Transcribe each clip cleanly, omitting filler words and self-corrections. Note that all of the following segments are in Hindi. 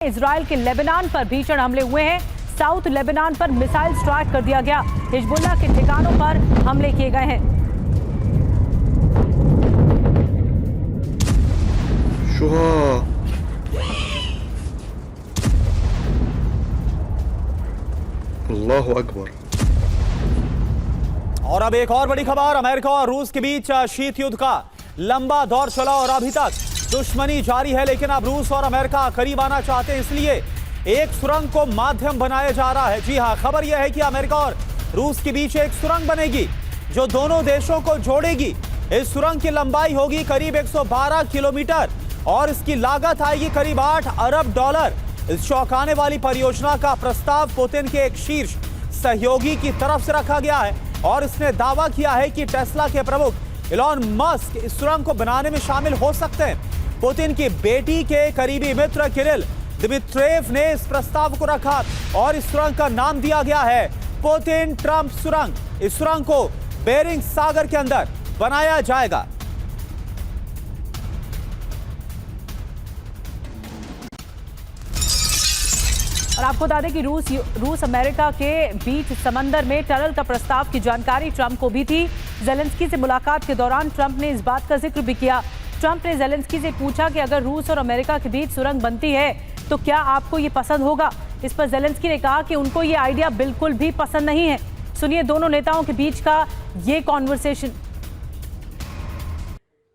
इजराइल के लेबनान पर भीषण हमले हुए हैं। साउथ लेबनान पर मिसाइल स्ट्राइक कर दिया गया। हिजबुल्लाह के ठिकानों पर हमले किए गए हैं। अल्लाहु अकबर। और अब एक और बड़ी खबर, अमेरिका और रूस के बीच शीत युद्ध का लंबा दौर चला और अभी तक दुश्मनी जारी है, लेकिन अब रूस और अमेरिका करीब आना चाहते हैं, इसलिए एक सुरंग को माध्यम बनाया जा रहा है। जी हां, खबर यह है कि अमेरिका और रूस के बीच एक सुरंग बनेगी जो दोनों देशों को जोड़ेगी। इस सुरंग की लंबाई होगी करीब 112 किलोमीटर और इसकी लागत आएगी करीब 8 अरब डॉलर। इस चौंकाने वाली परियोजना का प्रस्ताव पुतिन के एक शीर्ष सहयोगी की तरफ से रखा गया है और इसने दावा किया है कि टेस्ला के प्रमुख इलॉन मस्क इस सुरंग को बनाने में शामिल हो सकते हैं। पुतिन की बेटी के करीबी मित्र किरिल दिमित्रेव ने इस प्रस्ताव को रखा और इस सुरंग का नाम दिया गया है पुतिन ट्रंप सुरंग। इस सुरंग को बेरिंग सागर के अंदर बनाया जाएगा। और आपको बता दें कि रूस अमेरिका के बीच समंदर में टनल का प्रस्ताव की जानकारी ट्रंप को भी थी। ज़ेलेंस्की से मुलाकात के दौरान ट्रंप ने इस बात का जिक्र भी किया। ट्रंप ने ज़ेलेंस्की से पूछा कि अगर रूस और अमेरिका के बीच सुरंग बनती है तो क्या आपको ये पसंद होगा। इस पर ज़ेलेंस्की ने कहा कि उनको ये आइडिया बिल्कुल भी पसंद नहीं है। सुनिए दोनों नेताओं के बीच का ये कॉन्वर्सेशन।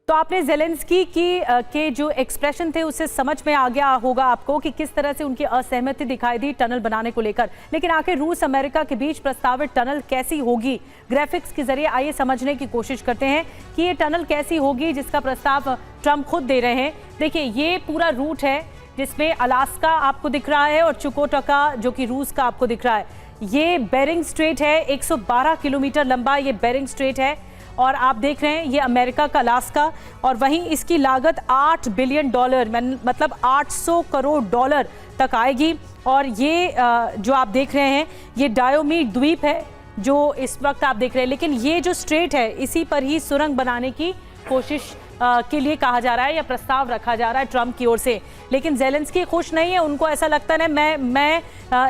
तो आपने ज़ेलेंस्की के जो एक्सप्रेशन थे उससे समझ में आ गया होगा आपको कि किस तरह से उनकी असहमति दिखाई दी टनल बनाने को लेकर। लेकिन आखिर रूस अमेरिका के बीच प्रस्तावित टनल कैसी होगी, ग्राफिक्स के जरिए आइए समझने की कोशिश करते हैं कि ये टनल कैसी होगी जिसका प्रस्ताव ट्रंप खुद दे रहे हैं। देखिए ये पूरा रूट है जिसमें अलास्का आपको दिख रहा है और चुकोटका जो कि रूस का आपको दिख रहा है। ये बेरिंग स्ट्रेट है, 112 किलोमीटर लंबा ये बेरिंग स्ट्रेट है और आप देख रहे हैं ये अमेरिका का अलास्का और वहीं इसकी लागत 8 बिलियन डॉलर मतलब 800 करोड़ डॉलर तक आएगी। और ये जो आप देख रहे हैं ये डायोमीड द्वीप है जो इस वक्त आप देख रहे हैं। लेकिन ये जो स्ट्रेट है इसी पर ही सुरंग बनाने की कोशिश के लिए कहा जा रहा है या प्रस्ताव रखा जा रहा है ट्रंप की ओर से। लेकिन ज़ेलेंस्की खुश नहीं है, उनको ऐसा लगता है मैं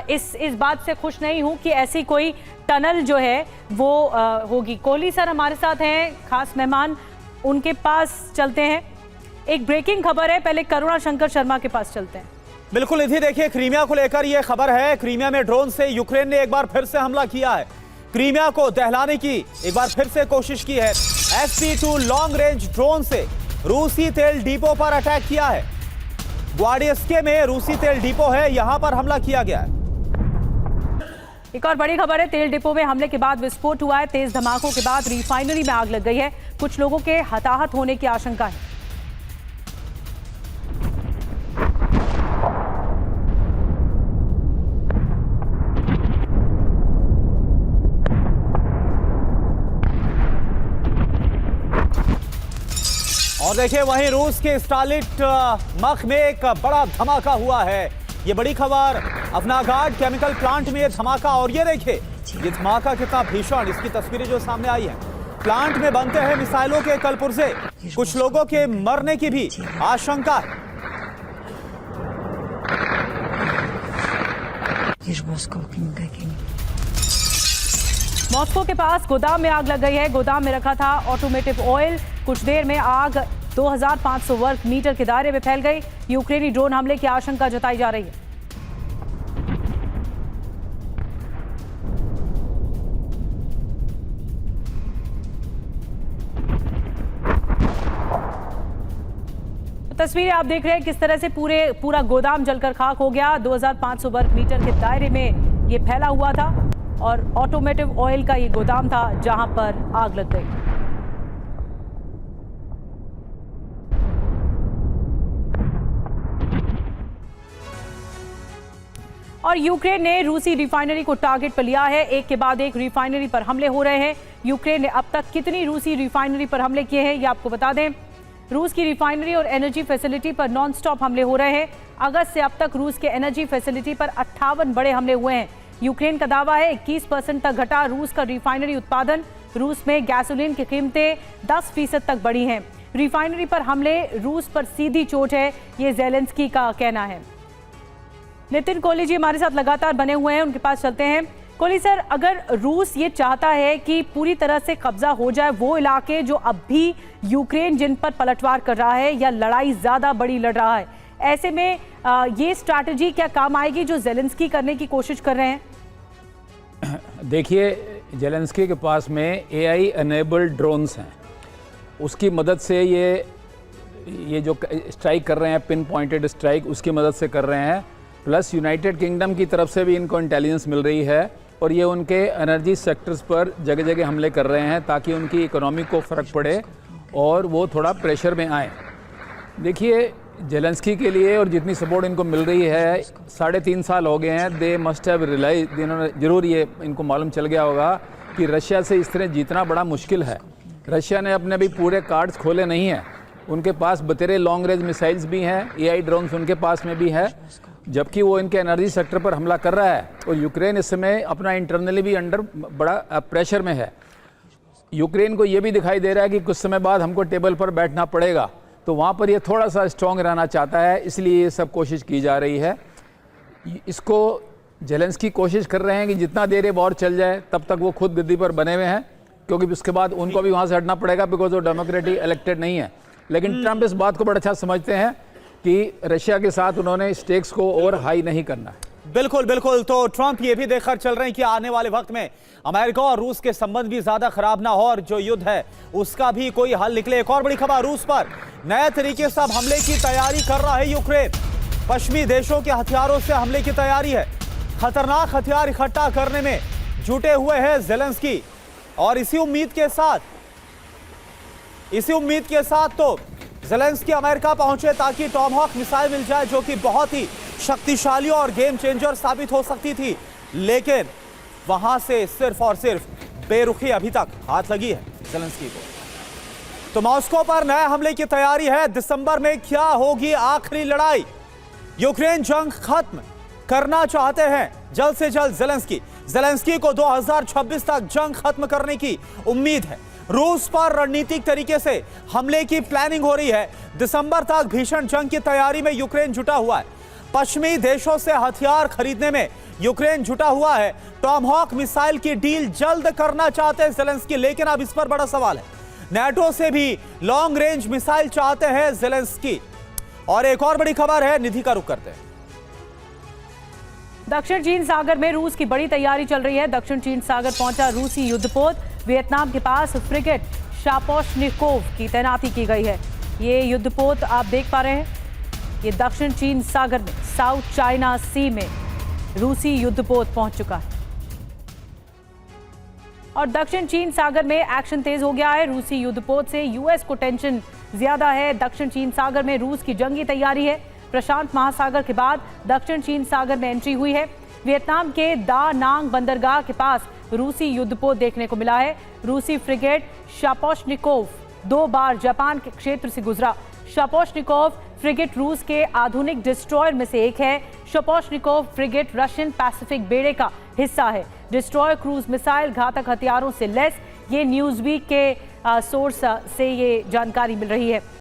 इस बात से खुश नहीं हूँ कि ऐसी कोई टनल जो है वो होगी। कोहली सर हमारे साथ हैं, खास मेहमान, उनके पास चलते हैं। एक ब्रेकिंग खबर है, पहले करुणा शंकर शर्मा के पास चलते हैं। बिल्कुल निधि, देखिए क्रीमिया को लेकर यह खबर है। क्रीमिया में ड्रोन से यूक्रेन ने एक बार फिर से हमला किया है। क्रीमिया को दहलाने की एक बार फिर से कोशिश की है। SP-2 लॉन्ग रेंज ड्रोन से रूसी तेल डिपो पर अटैक किया है। ग्वाडियस्के में रूसी तेल डिपो है, यहां पर हमला किया गया है। एक और बड़ी खबर है, तेल डिपो में हमले के बाद विस्फोट हुआ है। तेज धमाकों के बाद रिफाइनरी में आग लग गई है। कुछ लोगों के हताहत होने की आशंका है। और देखिए वहीं रूस के स्टालिट मख में एक बड़ा धमाका हुआ है। ये बड़ी खबर, अफनागार्ड केमिकल प्लांट में ये धमाका। और ये देखिए ये धमाका कितना भीषण, इसकी तस्वीरें जो सामने आई हैं। प्लांट में बनते हैं मिसाइलों के कलपुर्जे, कुछ लोगों के मरने की भी आशंका है। मॉस्को के पास गोदाम में आग लग गई है। गोदाम में रखा था ऑटोमेटिव ऑयल। कुछ देर में आग 2500 वर्ग मीटर के दायरे में फैल गई। यूक्रेनी ड्रोन हमले की आशंका जताई जा रही है। तस्वीरें आप देख रहे हैं किस तरह से पूरा गोदाम जलकर खाक हो गया। 2500 वर्ग मीटर के दायरे में ये फैला हुआ था और ऑटोमेटिव ऑयल का ये गोदाम था जहां पर आग लग गई। और यूक्रेन ने रूसी रिफाइनरी को टारगेट पर लिया है। एक के बाद एक रिफाइनरी पर हमले हो रहे हैं। यूक्रेन ने अब तक कितनी रूसी रिफाइनरी पर हमले किए हैं ये आपको बता दें। रूस की रिफाइनरी और एनर्जी फैसिलिटी पर नॉनस्टॉप हमले हो रहे हैं। अगस्त से अब तक रूस के एनर्जी फैसिलिटी पर 58 बड़े हमले हुए हैं। यूक्रेन का दावा है 21% तक घटा रूस का रिफाइनरी उत्पादन। रूस में गैसोलीन की कीमतें 10% तक बढ़ी हैं। रिफाइनरी पर हमले रूस पर सीधी चोट है, ये ज़ेलेंस्की का कहना है। नितिन कोहली जी हमारे साथ लगातार बने हुए हैं, उनके पास चलते हैं। कोहली सर, अगर रूस ये चाहता है कि पूरी तरह से कब्जा हो जाए वो इलाके जो अब भी यूक्रेन जिन पर पलटवार कर रहा है या लड़ाई ज्यादा बड़ी लड़ रहा है, ऐसे में ये स्ट्रैटेजी क्या काम आएगी जो जेलेंस्की करने की कोशिश कर रहे हैं? देखिए, जेलेंस्की के पास में AI एनेबल्ड ड्रोन्स हैं, उसकी मदद से ये जो स्ट्राइक कर रहे हैं, पिन पॉइंटेड स्ट्राइक, उसकी मदद से कर रहे हैं। प्लस यूनाइटेड किंगडम की तरफ से भी इनको इंटेलिजेंस मिल रही है और ये उनके एनर्जी सेक्टर्स पर जगह जगह हमले कर रहे हैं ताकि उनकी इकोनॉमी को फ़र्क पड़े और वो थोड़ा प्रेशर में आए। देखिए, जेलेंस्की के लिए और जितनी सपोर्ट इनको मिल रही है, 3.5 साल हो गए हैं, दे मस्ट हैव रियलाइज, इन्होंने ज़रूर ये इनको मालूम चल गया होगा कि रशिया से इस तरह जीतना बड़ा मुश्किल है। रशिया ने अपने अभी पूरे कार्ड्स खोले नहीं हैं, उनके पास बतेरे लॉन्ग रेंज मिसाइल्स भी हैं, AI ड्रोन्स उनके पास में भी है, जबकि वो इनके एनर्जी सेक्टर पर हमला कर रहा है। और यूक्रेन इस समय अपना इंटरनली भी अंडर बड़ा प्रेशर में है। यूक्रेन को ये भी दिखाई दे रहा है कि कुछ समय बाद हमको टेबल पर बैठना पड़ेगा, तो वहाँ पर ये थोड़ा सा स्ट्रॉन्ग रहना चाहता है, इसलिए ये सब कोशिश की जा रही है। इसको जेलेंस्की कोशिश कर रहे हैं कि जितना देर ये वॉर चल जाए तब तक वो खुद गद्दी पर बने हुए हैं, क्योंकि उसके बाद उनको भी वहाँ से हटना पड़ेगा, बिकॉज वो डेमोक्रेटिक इलेक्टेड नहीं है। लेकिन ट्रंप इस बात को बड़ा अच्छा समझते हैं कि रशिया के साथ उन्होंने स्टेक्स को और हाई नहीं करना है। बिल्कुल बिल्कुल। तो ट्रंप ये भी देखकर चल रहे हैं कि आने वाले वक्त में अमेरिका और रूस के संबंध भी ज्यादा खराब ना हो और जो युद्ध है उसका भी कोई हल निकले। एक और बड़ी खबर, रूस पर नए तरीके से हमले की तैयारी कर रहा है यूक्रेन। पश्चिमी देशों के हथियारों से हमले की तैयारी है, खतरनाक हथियार इकट्ठा करने में जुटे हुए हैं जेलेंस्की। और इसी उम्मीद के साथ तो जेलेंस्की अमेरिका पहुंचे ताकि टॉमहॉक मिसाइल मिल जाए, जो कि बहुत ही शक्तिशाली और गेम चेंजर साबित हो सकती थी। लेकिन वहां से सिर्फ और सिर्फ बेरुखी अभी तक हाथ लगी है जेलेंस्की को। तो मॉस्को पर नए हमले की तैयारी है। दिसंबर में क्या होगी आखिरी लड़ाई? यूक्रेन जंग खत्म करना चाहते हैं जल्द से जल्द जेलेंस्की को 2026 तक जंग खत्म करने की उम्मीद है। रूस पर रणनीतिक तरीके से हमले की प्लानिंग हो रही है। दिसंबर तक भीषण जंग की तैयारी में यूक्रेन जुटा हुआ है। पश्चिमी देशों से हथियार खरीदने में यूक्रेन जुटा हुआ है। टॉमहॉक मिसाइल की डील जल्द करना चाहते हैं जेलेंस्की, लेकिन अब इस पर बड़ा सवाल है। नाटो से भी लॉन्ग रेंज मिसाइल चाहते हैं जेलेंस्की। और एक और बड़ी खबर है, निधि का रुख करते हैं। दक्षिण चीन सागर में रूस की बड़ी तैयारी चल रही है। दक्षिण चीन सागर पहुंचा रूसी युद्धपोत। वियतनाम के पास फ्रिगेट शापोशनिकोव की तैनाती की गई है। ये युद्धपोत आप देख पा रहे हैं, ये दक्षिण चीन सागर में साउथ चाइना सी में रूसी युद्धपोत पहुंच चुका है और दक्षिण चीन सागर में एक्शन तेज हो गया है। रूसी युद्धपोत से यूएस को टेंशन ज्यादा है। दक्षिण चीन सागर में रूस की जंगी तैयारी है। प्रशांत महासागर के बाद दक्षिण चीन सागर में एंट्री हुई है। वियतनाम के दा नांग बंदरगाह के पास रूसी युद्धपोत देखने को मिला है। रूसी फ्रिगेट शापोशनिकोव 2 बार जापान के क्षेत्र से गुजरा। शापोशनिकोव फ्रिगेट रूस के आधुनिक डिस्ट्रॉयर में से एक है। शापोशनिकोव फ्रिगेट रशियन पैसिफिक बेड़े का हिस्सा है। डिस्ट्रॉयर क्रूज मिसाइल घातक हथियारों से लैस। ये न्यूज़वीक के सोर्स से ये जानकारी मिल रही है।